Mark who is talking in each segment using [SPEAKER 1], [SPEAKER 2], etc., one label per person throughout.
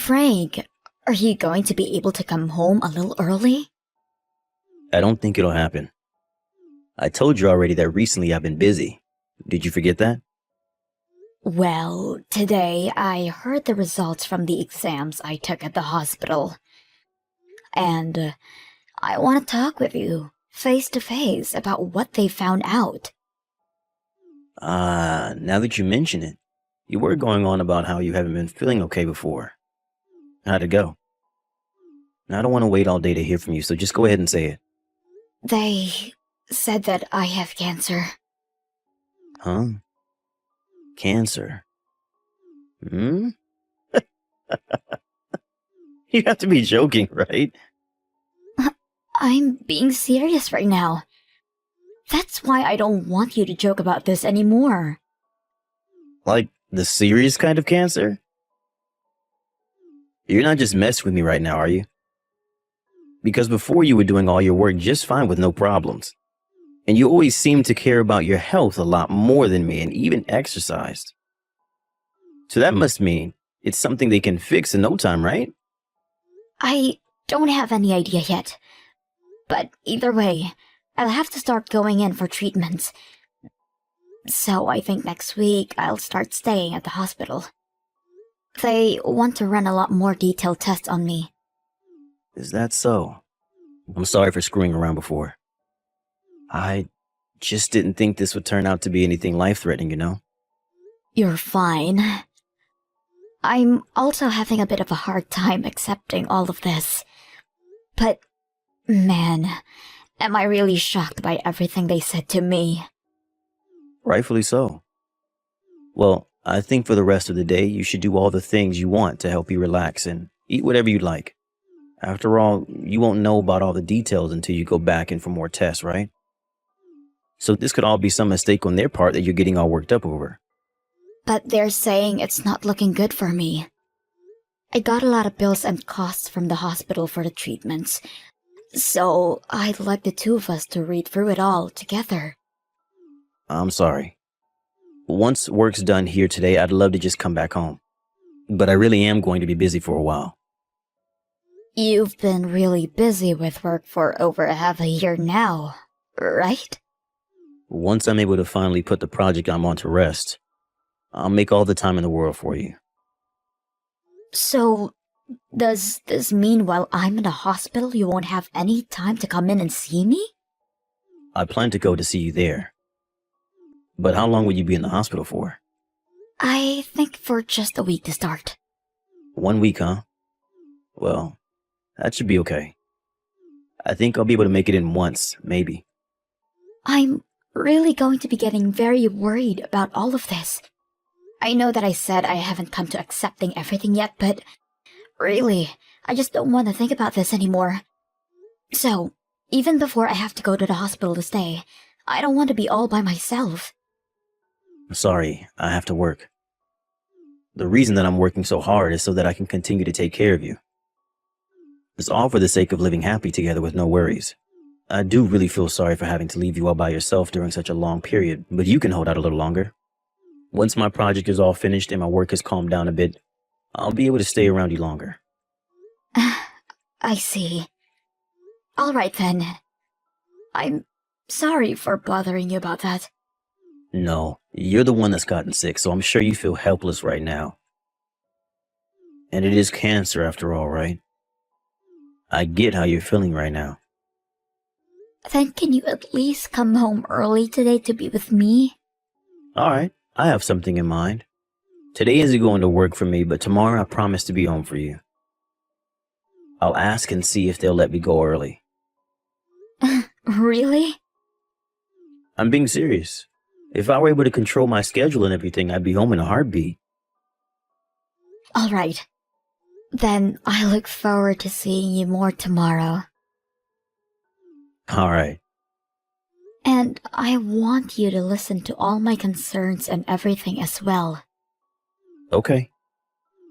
[SPEAKER 1] Frank, are you going to be able to come home a little early?
[SPEAKER 2] I don't think it'll happen. I told you already that recently I've been busy. Did you forget that?
[SPEAKER 1] Well, today I heard the results from the exams I took at the hospital. And I want to talk with you, face to face, about what they found out.
[SPEAKER 2] Now that you mention it, you were going on about how you haven't been feeling okay before. How'd it go? I don't want to wait all day to hear from you, so just go ahead and say it.
[SPEAKER 1] They said that I have cancer.
[SPEAKER 2] Huh? Cancer? Hmm? You have to be joking, right?
[SPEAKER 1] I'm being serious right now. That's why I don't want you to joke about this anymore.
[SPEAKER 2] Like the serious kind of cancer? You're not just messing with me right now, are you? Because before you were doing all your work just fine with no problems. And you always seemed to care about your health a lot more than me and even exercised. So that must mean it's something they can fix in no time, right?
[SPEAKER 1] I don't have any idea yet. But either way, I'll have to start going in for treatments. So I think next week I'll start staying at the hospital. They want to run a lot more detailed tests on me.
[SPEAKER 2] Is that so? I'm sorry for screwing around before. I just didn't think this would turn out to be anything life-threatening, you know?
[SPEAKER 1] You're fine. I'm also having a bit of a hard time accepting all of this. But, man, am I really shocked by everything they said to me.
[SPEAKER 2] Rightfully so. Well, I think for the rest of the day, you should do all the things you want to help you relax and eat whatever you'd like. After all, you won't know about all the details until you go back in for more tests, right? So this could all be some mistake on their part that you're getting all worked up over.
[SPEAKER 1] But they're saying it's not looking good for me. I got a lot of bills and costs from the hospital for the treatments. So I'd like the two of us to read through it all together.
[SPEAKER 2] I'm sorry. Once work's done here today, I'd love to just come back home. But I really am going to be busy for a while.
[SPEAKER 1] You've been really busy with work for over half a year now, right?
[SPEAKER 2] Once I'm able to finally put the project I'm on to rest, I'll make all the time in the world for you.
[SPEAKER 1] So, does this mean while I'm in the hospital you won't have any time to come in and see me?
[SPEAKER 2] I plan to go to see you there. But how long will you be in the hospital for?
[SPEAKER 1] I think for just a week to start.
[SPEAKER 2] 1 week, huh? Well, that should be okay. I think I'll be able to make it in once, maybe.
[SPEAKER 1] I'm really going to be getting very worried about all of this. I know that I said I haven't come to accepting everything yet, but really, I just don't want to think about this anymore. So, even before I have to go to the hospital to stay, I don't want to be all by myself.
[SPEAKER 2] Sorry, I have to work. The reason that I'm working so hard is so that I can continue to take care of you. It's all for the sake of living happy together with no worries. I do really feel sorry for having to leave you all by yourself during such a long period, but you can hold out a little longer. Once my project is all finished and my work has calmed down a bit, I'll be able to stay around you longer.
[SPEAKER 1] I see. All right then. I'm sorry for bothering you about that.
[SPEAKER 2] No, you're the one that's gotten sick, so I'm sure you feel helpless right now. And it is cancer after all, right? I get how you're feeling right now.
[SPEAKER 1] Then can you at least come home early today to be with me?
[SPEAKER 2] Alright, I have something in mind. Today isn't going to work for me, but tomorrow I promise to be home for you. I'll ask and see if they'll let me go early.
[SPEAKER 1] Really?
[SPEAKER 2] I'm being serious. If I were able to control my schedule and everything, I'd be home in a heartbeat.
[SPEAKER 1] All right. Then I look forward to seeing you more tomorrow.
[SPEAKER 2] Alright.
[SPEAKER 1] And I want you to listen to all my concerns and everything as well.
[SPEAKER 2] Okay.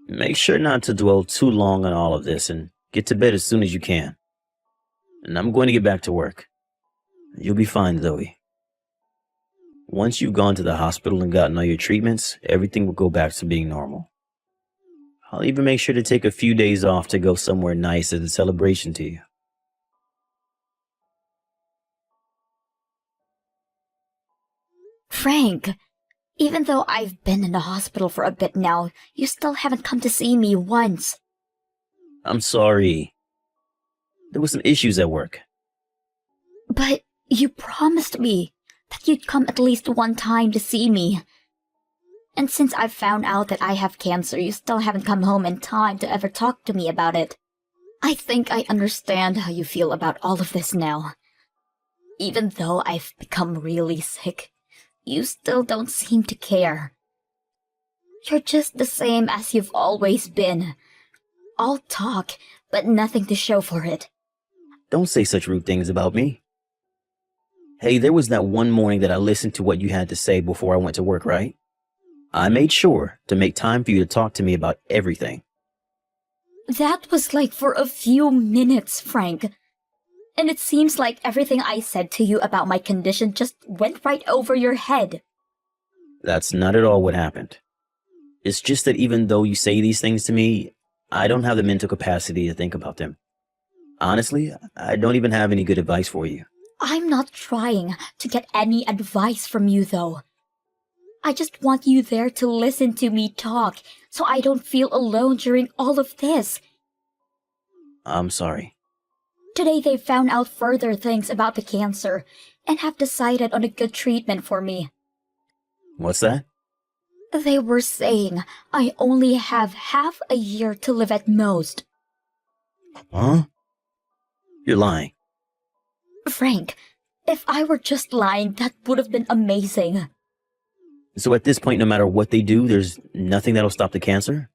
[SPEAKER 2] Make sure not to dwell too long on all of this and get to bed as soon as you can. And I'm going to get back to work. You'll be fine, Zoe. Once you've gone to the hospital and gotten all your treatments, everything will go back to being normal. I'll even make sure to take a few days off to go somewhere nice as a celebration to you.
[SPEAKER 1] Frank, even though I've been in the hospital for a bit now, you still haven't come to see me once.
[SPEAKER 2] I'm sorry. There were some issues at work.
[SPEAKER 1] But you promised me that you'd come at least one time to see me. And since I've found out that I have cancer, you still haven't come home in time to ever talk to me about it. I think I understand how you feel about all of this now. Even though I've become really sick, you still don't seem to care. You're just the same as you've always been. All talk, but nothing to show for it.
[SPEAKER 2] Don't say such rude things about me. Hey, there was that one morning that I listened to what you had to say before I went to work, right? I made sure to make time for you to talk to me about everything.
[SPEAKER 1] That was like for a few minutes, Frank. And it seems like everything I said to you about my condition just went right over your head.
[SPEAKER 2] That's not at all what happened. It's just that even though you say these things to me, I don't have the mental capacity to think about them. Honestly, I don't even have any good advice for you.
[SPEAKER 1] I'm not trying to get any advice from you, though. I just want you there to listen to me talk, so I don't feel alone during all of this.
[SPEAKER 2] I'm sorry.
[SPEAKER 1] Today they found out further things about the cancer, and have decided on a good treatment for me.
[SPEAKER 2] What's that?
[SPEAKER 1] They were saying I only have half a year to live at most.
[SPEAKER 2] Huh? You're lying.
[SPEAKER 1] Frank, if I were just lying, that would have been amazing.
[SPEAKER 2] So at this point, no matter what they do, there's nothing that'll stop the cancer?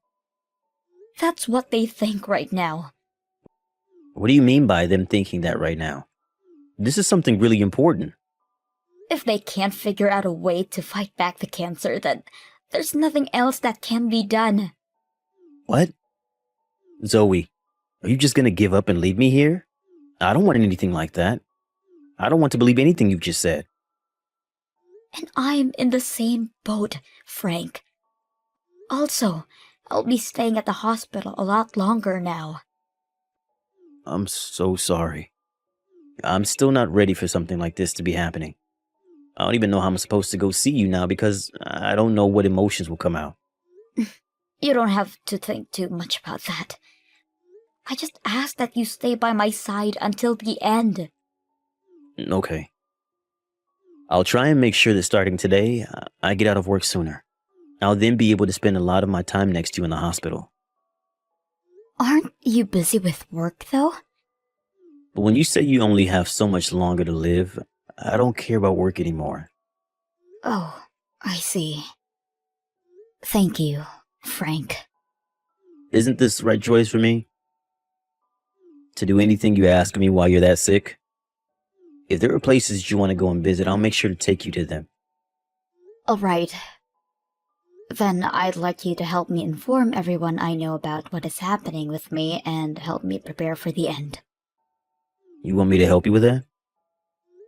[SPEAKER 1] That's what they think right now.
[SPEAKER 2] What do you mean by them thinking that right now? This is something really important.
[SPEAKER 1] If they can't figure out a way to fight back the cancer, then there's nothing else that can be done.
[SPEAKER 2] What? Zoe, are you just gonna give up and leave me here? I don't want anything like that. I don't want to believe anything you've just said.
[SPEAKER 1] And I'm in the same boat, Frank. Also, I'll be staying at the hospital a lot longer now.
[SPEAKER 2] I'm so sorry. I'm still not ready for something like this to be happening. I don't even know how I'm supposed to go see you now because I don't know what emotions will come out.
[SPEAKER 1] You don't have to think too much about that. I just ask that you stay by my side until the end.
[SPEAKER 2] Okay. I'll try and make sure that starting today, I get out of work sooner. I'll then be able to spend a lot of my time next to you in the hospital.
[SPEAKER 1] Aren't you busy with work, though?
[SPEAKER 2] But when you say you only have so much longer to live, I don't care about work anymore.
[SPEAKER 1] Oh, I see. Thank you, Frank.
[SPEAKER 2] Isn't this the right choice for me? To do anything you ask me while you're that sick? If there are places you want to go and visit, I'll make sure to take you to them.
[SPEAKER 1] Alright. Then I'd like you to help me inform everyone I know about what is happening with me and help me prepare for the end.
[SPEAKER 2] You want me to help you with that?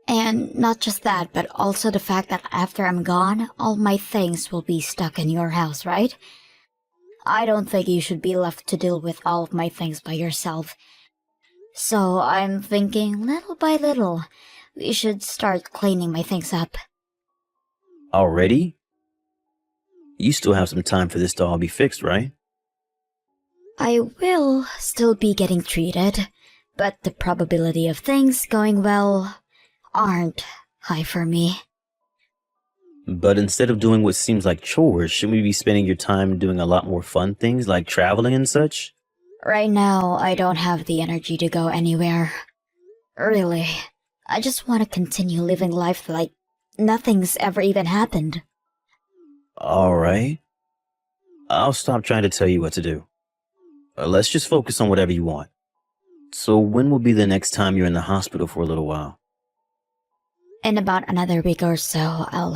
[SPEAKER 1] And not just that, but also the fact that after I'm gone, all my things will be stuck in your house, right? I don't think you should be left to deal with all of my things by yourself. So I'm thinking, little by little, we should start cleaning my things up.
[SPEAKER 2] Already? You still have some time for this to all be fixed, right?
[SPEAKER 1] I will still be getting treated, but the probability of things going well aren't high for me.
[SPEAKER 2] But instead of doing what seems like chores, shouldn't we be spending your time doing a lot more fun things like traveling and such?
[SPEAKER 1] Right now, I don't have the energy to go anywhere. Really, I just want to continue living life like nothing's ever even happened.
[SPEAKER 2] Alright. I'll stop trying to tell you what to do. Let's just focus on whatever you want. So when will be the next time you're in the hospital for a little while?
[SPEAKER 1] In about another week or so, I'll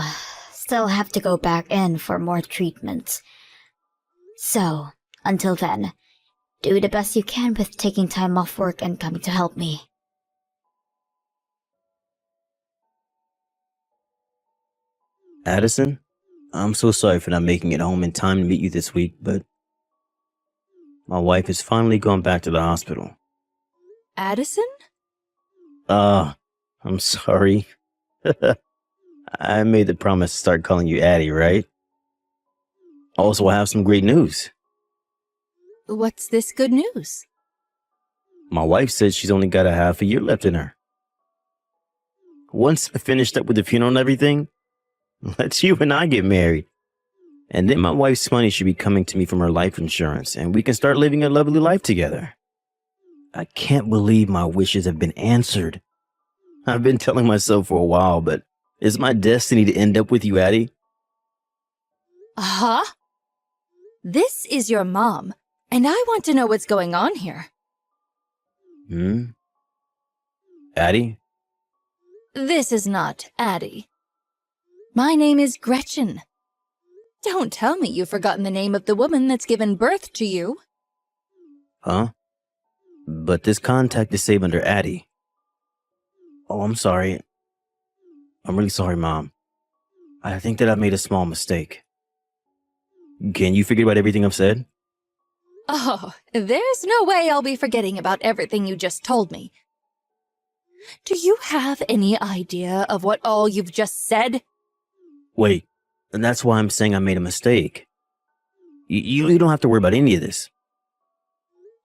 [SPEAKER 1] still have to go back in for more treatments. So, until then, do the best you can with taking time off work and coming to help me.
[SPEAKER 2] Addison, I'm so sorry for not making it home in time to meet you this week, but My wife has finally gone back to the hospital.
[SPEAKER 3] Addison?
[SPEAKER 2] I'm sorry. I made the promise to start calling you Addie, right? Also, I have some great news.
[SPEAKER 3] What's this good news?
[SPEAKER 2] My wife said she's only got a half a year left in her. Once I finished up with the funeral and everything, let's you and I get married. And then my wife's money should be coming to me from her life insurance, and we can start living a lovely life together. I can't believe my wishes have been answered. I've been telling myself for a while, but it's my destiny to end up with you, Addie.
[SPEAKER 3] Huh? This is your mom, and I want to know what's going on here.
[SPEAKER 2] Addie?
[SPEAKER 3] This is not Addie. My name is Gretchen. Don't tell me you've forgotten the name of the woman that's given birth to you.
[SPEAKER 2] Huh? But this contact is saved under Addie. Oh, I'm sorry. I'm really sorry, Mom. I think that I've made a small mistake. Can you forget about everything I've said?
[SPEAKER 3] Oh, there's no way I'll be forgetting about everything you just told me. Do you have any idea of what all you've just said?
[SPEAKER 2] Wait, and that's why I'm saying I made a mistake. You don't have to worry about any of this.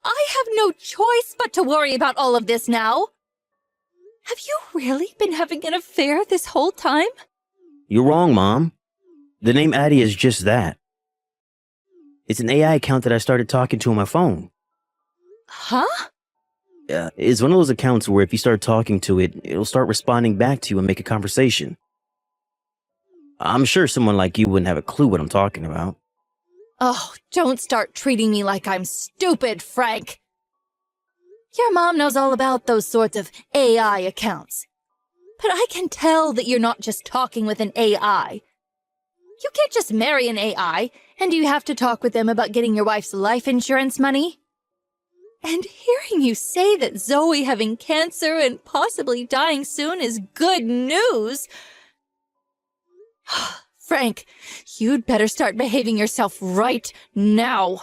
[SPEAKER 3] I have no choice but to worry about all of this now. Have you really been having an affair this whole time?
[SPEAKER 2] You're wrong, Mom. The name Addie is just that. It's an AI account that I started talking to on my phone.
[SPEAKER 3] Huh?
[SPEAKER 2] It's one of those accounts where if you start talking to it, it'll start responding back to you and make a conversation. I'm sure someone like you wouldn't have a clue what I'm talking about.
[SPEAKER 3] Oh, don't start treating me like I'm stupid, Frank. Your mom knows all about those sorts of AI accounts. But I can tell that you're not just talking with an AI. You can't just marry an AI, and you have to talk with them about getting your wife's life insurance money. And hearing you say that Zoe having cancer and possibly dying soon is good news. Frank, you'd better start behaving yourself right now.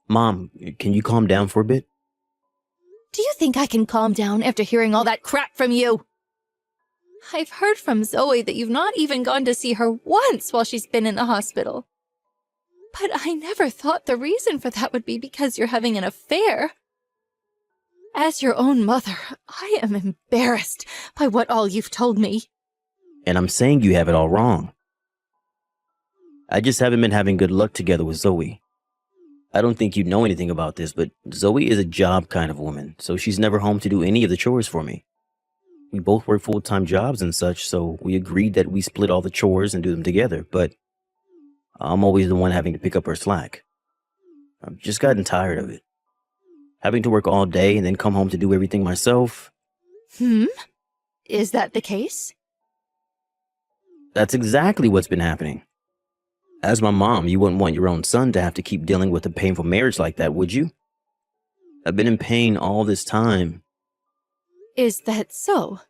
[SPEAKER 2] Mom, can you calm down for a bit?
[SPEAKER 3] Do you think I can calm down after hearing all that crap from you? I've heard from Zoe that you've not even gone to see her once while she's been in the hospital. But I never thought the reason for that would be because you're having an affair. As your own mother, I am embarrassed by what all you've told me.
[SPEAKER 2] And I'm saying you have it all wrong. I just haven't been having good luck together with Zoe. I don't think you know anything about this, but Zoe is a job kind of woman, so she's never home to do any of the chores for me. We both work full-time jobs and such, so we agreed that we split all the chores and do them together, but I'm always the one having to pick up her slack. I've just gotten tired of it. Having to work all day and then come home to do everything myself.
[SPEAKER 3] Is that the case?
[SPEAKER 2] That's exactly what's been happening. As my mom, you wouldn't want your own son to have to keep dealing with a painful marriage like that, would you? I've been in pain all this time.
[SPEAKER 3] Is that so?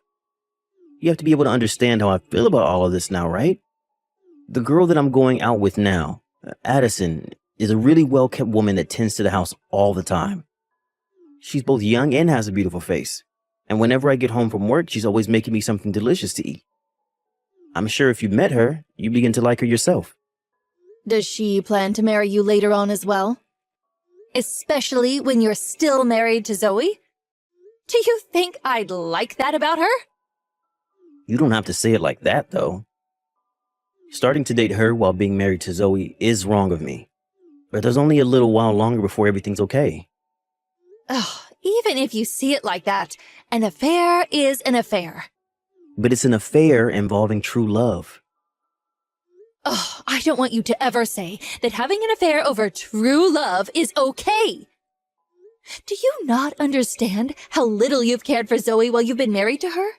[SPEAKER 2] You have to be able to understand how I feel about all of this now, right? The girl that I'm going out with now, Addison, is a really well-kept woman that tends to the house all the time. She's both young and has a beautiful face. And whenever I get home from work, she's always making me something delicious to eat. I'm sure if you met her, you begin to like her yourself.
[SPEAKER 3] Does she plan to marry you later on as well? Especially when you're still married to Zoe? Do you think I'd like that about her?
[SPEAKER 2] You don't have to say it like that, though. Starting to date her while being married to Zoe is wrong of me. But there's only a little while longer before everything's okay.
[SPEAKER 3] Ugh, even if you see it like that, an affair is an affair.
[SPEAKER 2] But it's an affair involving true love.
[SPEAKER 3] Ugh, I don't want you to ever say that having an affair over true love is okay. Do you not understand how little you've cared for Zoe while you've been married to her?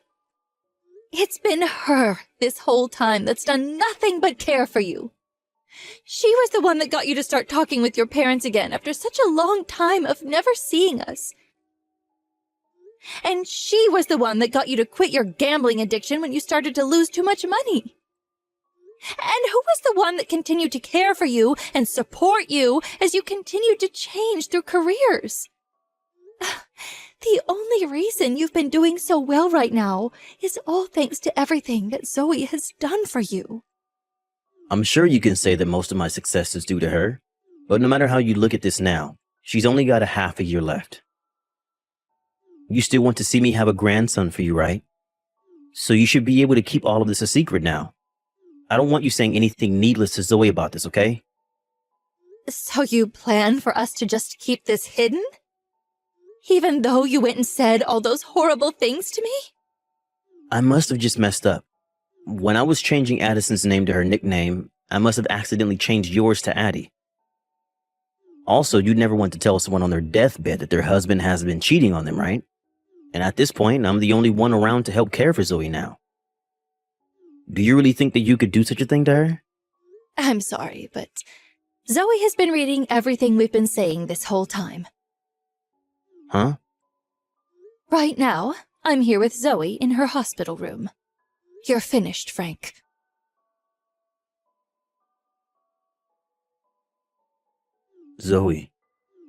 [SPEAKER 3] It's been her this whole time that's done nothing but care for you. She was the one that got you to start talking with your parents again after such a long time of never seeing us. And she was the one that got you to quit your gambling addiction when you started to lose too much money. And who was the one that continued to care for you and support you as you continued to change through careers? The only reason you've been doing so well right now is all thanks to everything that Zoe has done for you.
[SPEAKER 2] I'm sure you can say that most of my success is due to her, but no matter how you look at this now, she's only got a half a year left. You still want to see me have a grandson for you, right? So you should be able to keep all of this a secret now. I don't want you saying anything needless to Zoe about this, okay?
[SPEAKER 3] So you plan for us to just keep this hidden? Even though you went and said all those horrible things to me?
[SPEAKER 2] I must have just messed up. When I was changing Addison's name to her nickname, I must have accidentally changed yours to Addie. Also, you'd never want to tell someone on their deathbed that their husband has been cheating on them, right? And at this point, I'm the only one around to help care for Zoe now. Do you really think that you could do such a thing to her?
[SPEAKER 3] I'm sorry, but Zoe has been reading everything we've been saying this whole time.
[SPEAKER 2] Huh?
[SPEAKER 3] Right now, I'm here with Zoe in her hospital room. You're finished, Frank.
[SPEAKER 2] Zoe,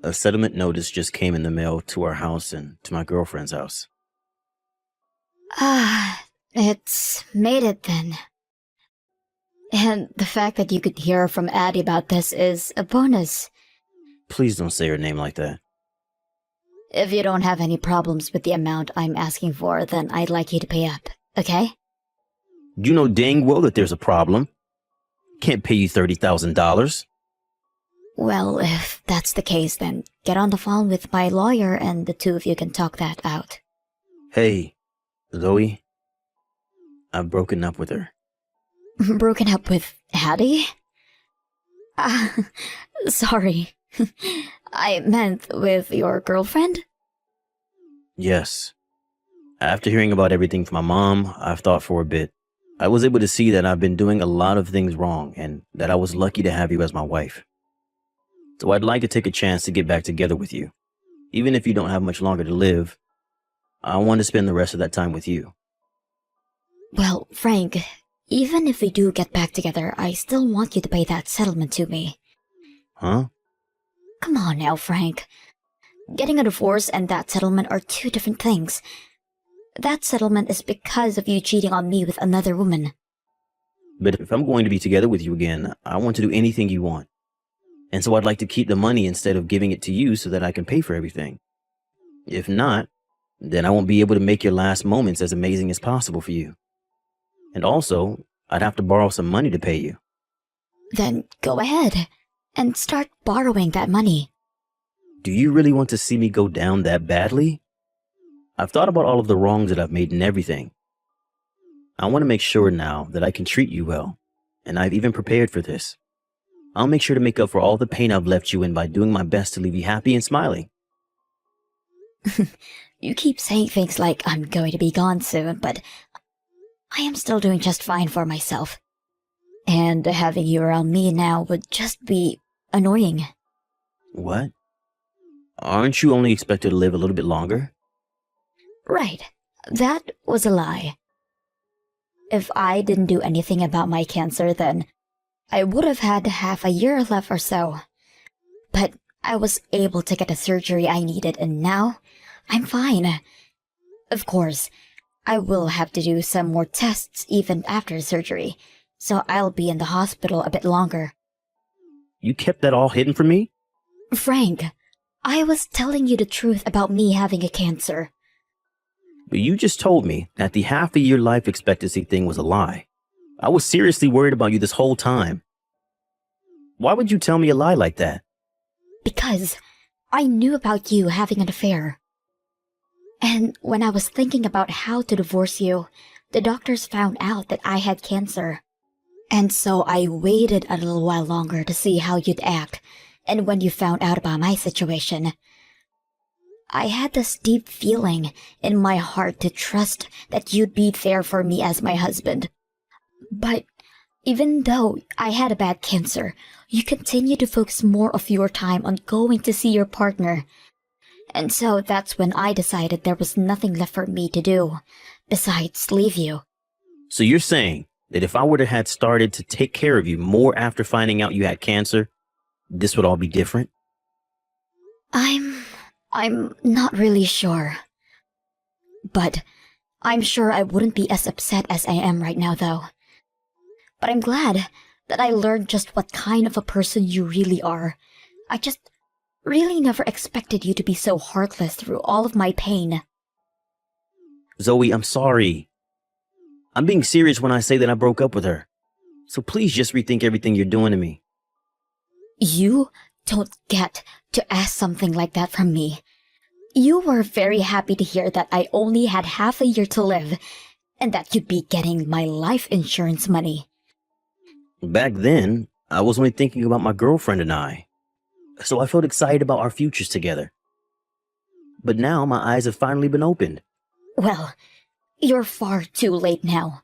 [SPEAKER 2] a settlement notice just came in the mail to our house and to my girlfriend's house.
[SPEAKER 1] It's made it then. And the fact that you could hear from Addie about this is a bonus.
[SPEAKER 2] Please don't say her name like that.
[SPEAKER 1] If you don't have any problems with the amount I'm asking for, then I'd like you to pay up, okay?
[SPEAKER 2] You know dang well that there's a problem. Can't pay you $30,000.
[SPEAKER 1] Well, if that's the case, then get on the phone with my lawyer and the two of you can talk that out.
[SPEAKER 2] Hey, Zoe, I've broken up with her.
[SPEAKER 1] Broken up with Addie? Sorry. I meant with your girlfriend?
[SPEAKER 2] Yes. After hearing about everything from my mom, I've thought for a bit. I was able to see that I've been doing a lot of things wrong and that I was lucky to have you as my wife. So I'd like to take a chance to get back together with you. Even if you don't have much longer to live, I want to spend the rest of that time with you.
[SPEAKER 1] Well, Frank, even if we do get back together, I still want you to pay that settlement to me.
[SPEAKER 2] Huh?
[SPEAKER 1] Come on now, Frank. Getting a divorce and that settlement are two different things. That settlement is because of you cheating on me with another woman.
[SPEAKER 2] But if I'm going to be together with you again, I want to do anything you want. And so I'd like to keep the money instead of giving it to you so that I can pay for everything. If not, then I won't be able to make your last moments as amazing as possible for you. And also, I'd have to borrow some money to pay you.
[SPEAKER 1] Then go ahead and start borrowing that money.
[SPEAKER 2] Do you really want to see me go down that badly? I've thought about all of the wrongs that I've made and everything. I want to make sure now that I can treat you well, and I've even prepared for this. I'll make sure to make up for all the pain I've left you in by doing my best to leave you happy and smiling.
[SPEAKER 1] You keep saying things like I'm going to be gone soon, but I am still doing just fine for myself. And having you around me now would just be annoying.
[SPEAKER 2] What? Aren't you only expected to live a little bit longer?
[SPEAKER 1] Right. That was a lie. If I didn't do anything about my cancer, then I would have had half a year left or so. But I was able to get the surgery I needed, and now I'm fine. Of course, I will have to do some more tests even after the surgery, so I'll be in the hospital a bit longer.
[SPEAKER 2] You kept that all hidden from me?
[SPEAKER 1] Frank, I was telling you the truth about me having a cancer.
[SPEAKER 2] But you just told me that the half-a-year life expectancy thing was a lie. I was seriously worried about you this whole time. Why would you tell me a lie like that?
[SPEAKER 1] Because I knew about you having an affair. And when I was thinking about how to divorce you, the doctors found out that I had cancer. And so I waited a little while longer to see how you'd act, and when you found out about my situation, I had this deep feeling in my heart to trust that you'd be there for me as my husband. But even though I had a bad cancer, you continued to focus more of your time on going to see your partner. And so that's when I decided there was nothing left for me to do besides leave you.
[SPEAKER 2] So you're saying that if I would have had started to take care of you more after finding out you had cancer, this would all be different?
[SPEAKER 1] I'm not really sure. But I'm sure I wouldn't be as upset as I am right now, though. But I'm glad that I learned just what kind of a person you really are. I just really never expected you to be so heartless through all of my pain.
[SPEAKER 2] Zoe, I'm sorry. I'm being serious when I say that I broke up with her. So please just rethink everything you're doing to me.
[SPEAKER 1] You don't get to ask something like that from me. You were very happy to hear that I only had half a year to live, and that you'd be getting my life insurance money.
[SPEAKER 2] Back then, I was only thinking about my girlfriend and I. So I felt excited about our futures together. But now my eyes have finally been opened.
[SPEAKER 1] Well, you're far too late now.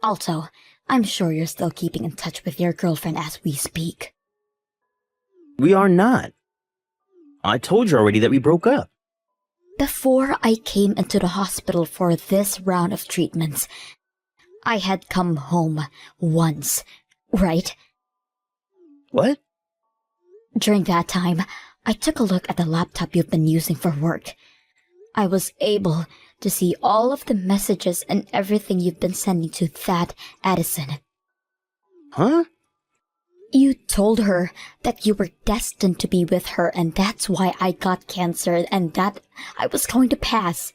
[SPEAKER 1] Also, I'm sure you're still keeping in touch with your girlfriend as we speak.
[SPEAKER 2] We are not. I told you already that we broke up.
[SPEAKER 1] Before I came into the hospital for this round of treatments, I had come home once, right?
[SPEAKER 2] What?
[SPEAKER 1] During that time, I took a look at the laptop you've been using for work. I was able to see all of the messages and everything you've been sending to that Addison.
[SPEAKER 2] Huh?
[SPEAKER 1] You told her that you were destined to be with her, and that's why I got cancer and that I was going to pass.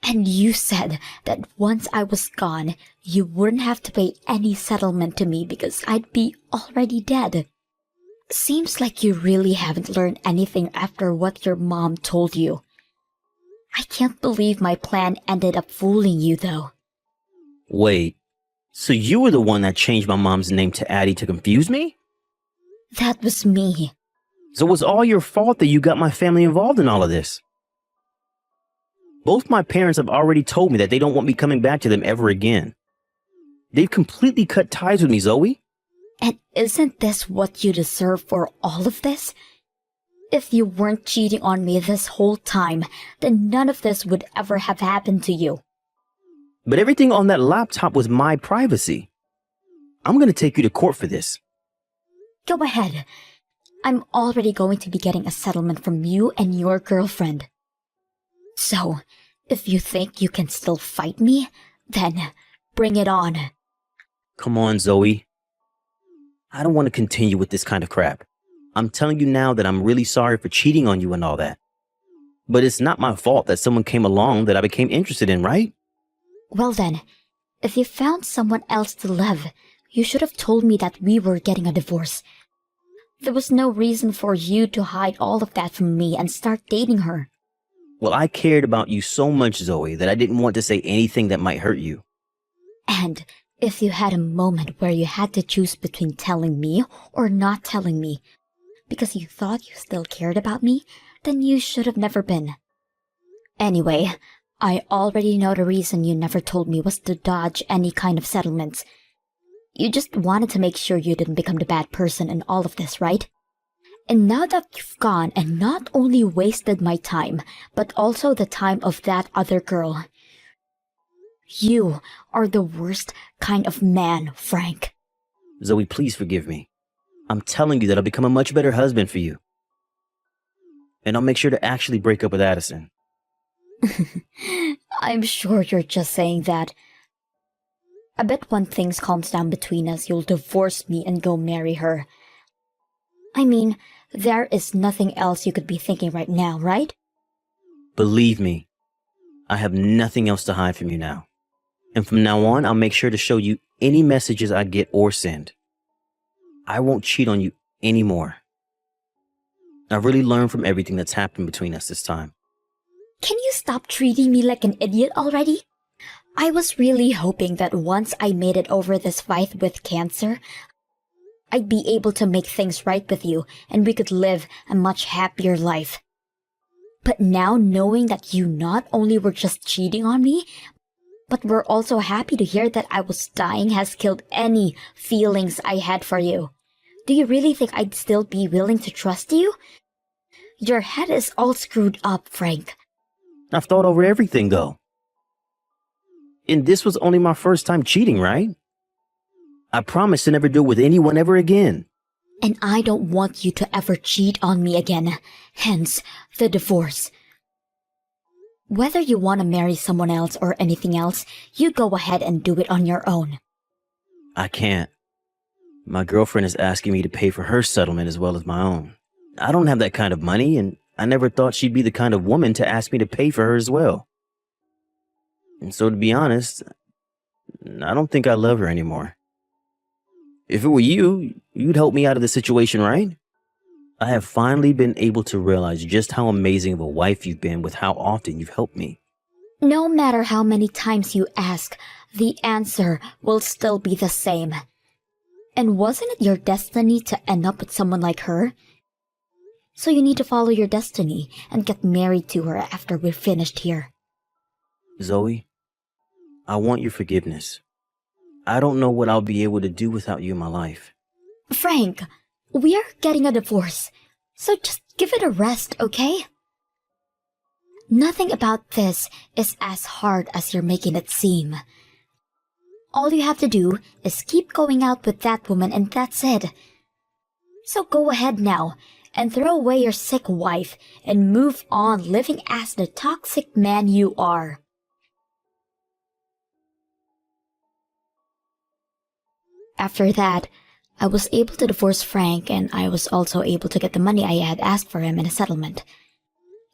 [SPEAKER 1] And you said that once I was gone, you wouldn't have to pay any settlement to me because I'd be already dead. Seems like you really haven't learned anything after what your mom told you. I can't believe my plan ended up fooling you, though.
[SPEAKER 2] Wait, so you were the one that changed my mom's name to Addie to confuse me?
[SPEAKER 1] That was me.
[SPEAKER 2] So it was all your fault that you got my family involved in all of this? Both my parents have already told me that they don't want me coming back to them ever again. They've completely cut ties with me, Zoe.
[SPEAKER 1] And isn't this what you deserve for all of this? If you weren't cheating on me this whole time, then none of this would ever have happened to you.
[SPEAKER 2] But everything on that laptop was my privacy. I'm gonna take you to court for this.
[SPEAKER 1] Go ahead. I'm already going to be getting a settlement from you and your girlfriend. So, if you think you can still fight me, then bring it on.
[SPEAKER 2] Come on, Zoe. I don't want to continue with this kind of crap. I'm telling you now that I'm really sorry for cheating on you and all that. But it's not my fault that someone came along that I became interested in, right?
[SPEAKER 1] Well then, if you found someone else to love, you should have told me that we were getting a divorce. There was no reason for you to hide all of that from me and start dating her.
[SPEAKER 2] Well, I cared about you so much, Zoe, that I didn't want to say anything that might hurt you.
[SPEAKER 1] And if you had a moment where you had to choose between telling me or not telling me, because you thought you still cared about me, then you should have never been. Anyway, I already know the reason you never told me was to dodge any kind of settlements. You just wanted to make sure you didn't become the bad person in all of this, right? And now that you've gone and not only wasted my time, but also the time of that other girl, you are the worst kind of man, Frank.
[SPEAKER 2] Zoe, please forgive me. I'm telling you that I'll become a much better husband for you. And I'll make sure to actually break up with Addison.
[SPEAKER 1] I'm sure you're just saying that. I bet when things calms down between us, you'll divorce me and go marry her. I mean, there is nothing else you could be thinking right now, right?
[SPEAKER 2] Believe me, I have nothing else to hide from you now. And from now on, I'll make sure to show you any messages I get or send. I won't cheat on you anymore. I've really learned from everything that's happened between us this time.
[SPEAKER 1] Can you stop treating me like an idiot already? I was really hoping that once I made it over this fight with cancer, I'd be able to make things right with you and we could live a much happier life. But now knowing that you not only were just cheating on me, but were also happy to hear that I was dying has killed any feelings I had for you. Do you really think I'd still be willing to trust you? Your head is all screwed up, Frank.
[SPEAKER 2] I've thought over everything, though. And this was only my first time cheating, right? I promise to never do it with anyone ever again.
[SPEAKER 1] And I don't want you to ever cheat on me again. Hence, the divorce. Whether you want to marry someone else or anything else, you go ahead and do it on your own.
[SPEAKER 2] I can't. My girlfriend is asking me to pay for her settlement as well as my own. I don't have that kind of money, and I never thought she'd be the kind of woman to ask me to pay for her as well. And so, to be honest, I don't think I love her anymore. If it were you, you'd help me out of the situation, right? I have finally been able to realize just how amazing of a wife you've been with how often you've helped me.
[SPEAKER 1] No matter how many times you ask, the answer will still be the same. And wasn't it your destiny to end up with someone like her? So you need to follow your destiny and get married to her after we're finished here.
[SPEAKER 2] Zoe, I want your forgiveness. I don't know what I'll be able to do without you in my life.
[SPEAKER 1] Frank, we are getting a divorce, so just give it a rest, okay? Nothing about this is as hard as you're making it seem. All you have to do is keep going out with that woman and that's it. So go ahead now and throw away your sick wife and move on living as the toxic man you are. After that, I was able to divorce Frank, and I was also able to get the money I had asked for him in a settlement.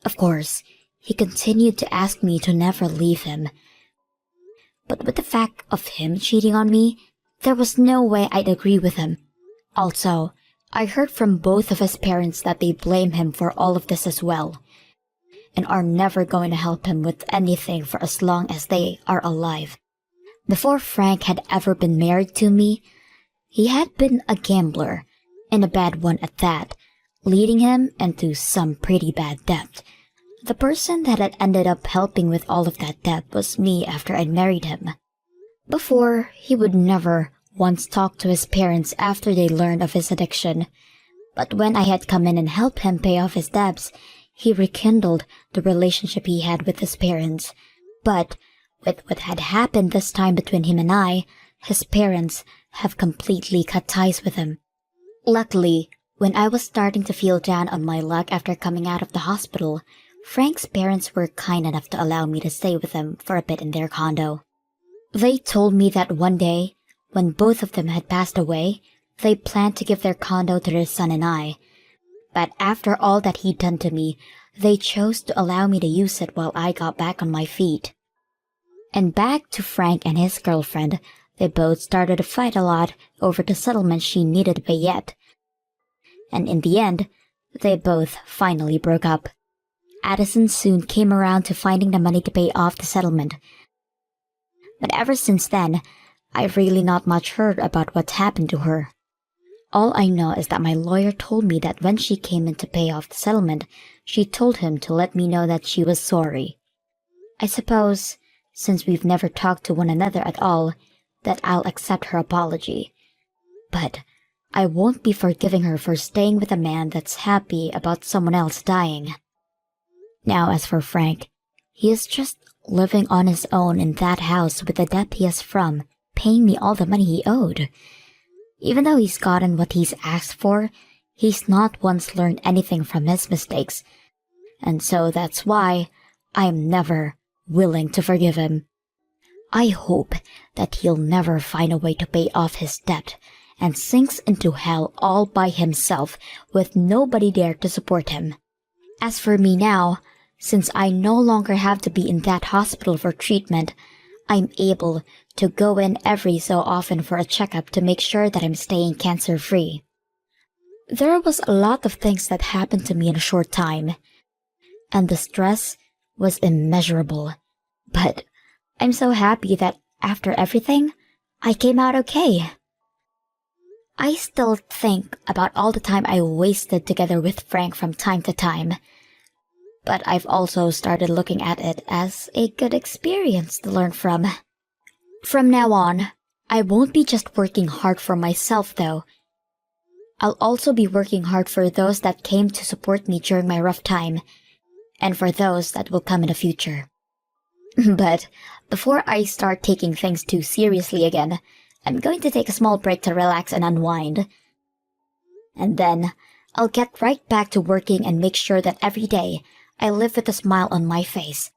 [SPEAKER 1] Of course, he continued to ask me to never leave him. But with the fact of him cheating on me, there was no way I'd agree with him. Also, I heard from both of his parents that they blame him for all of this as well, and are never going to help him with anything for as long as they are alive. Before Frank had ever been married to me, he had been a gambler, and a bad one at that, leading him into some pretty bad debt. The person that had ended up helping with all of that debt was me after I'd married him. Before, he would never once talk to his parents after they learned of his addiction, but when I had come in and helped him pay off his debts, he rekindled the relationship he had with his parents. But with what had happened this time between him and I, his parents have completely cut ties with him. Luckily, when I was starting to feel down on my luck after coming out of the hospital, Frank's parents were kind enough to allow me to stay with them for a bit in their condo. They told me that one day, when both of them had passed away, they planned to give their condo to their son and I. But after all that he'd done to me, they chose to allow me to use it while I got back on my feet. And back to Frank and his girlfriend, they both started to fight a lot over the settlement she needed to pay yet. And in the end, they both finally broke up. Addison soon came around to finding the money to pay off the settlement. But ever since then, I've really not much heard about what's happened to her. All I know is that my lawyer told me that when she came in to pay off the settlement, she told him to let me know that she was sorry. I suppose, since we've never talked to one another at all, that I'll accept her apology. But I won't be forgiving her for staying with a man that's happy about someone else dying. Now as for Frank, he is just living on his own in that house with the debt he has from paying me all the money he owed. Even though he's gotten what he's asked for, he's not once learned anything from his mistakes, and so that's why I am never willing to forgive him. I hope that he'll never find a way to pay off his debt and sinks into hell all by himself with nobody there to support him. As for me now, since I no longer have to be in that hospital for treatment, I'm able to go in every so often for a checkup to make sure that I'm staying cancer-free. There was a lot of things that happened to me in a short time, and the stress was immeasurable. But I'm so happy that after everything, I came out okay. I still think about all the time I wasted together with Frank from time to time, but I've also started looking at it as a good experience to learn from. From now on, I won't be just working hard for myself though. I'll also be working hard for those that came to support me during my rough time, and for those that will come in the future. But before I start taking things too seriously again, I'm going to take a small break to relax and unwind. And then, I'll get right back to working and make sure that every day I live with a smile on my face.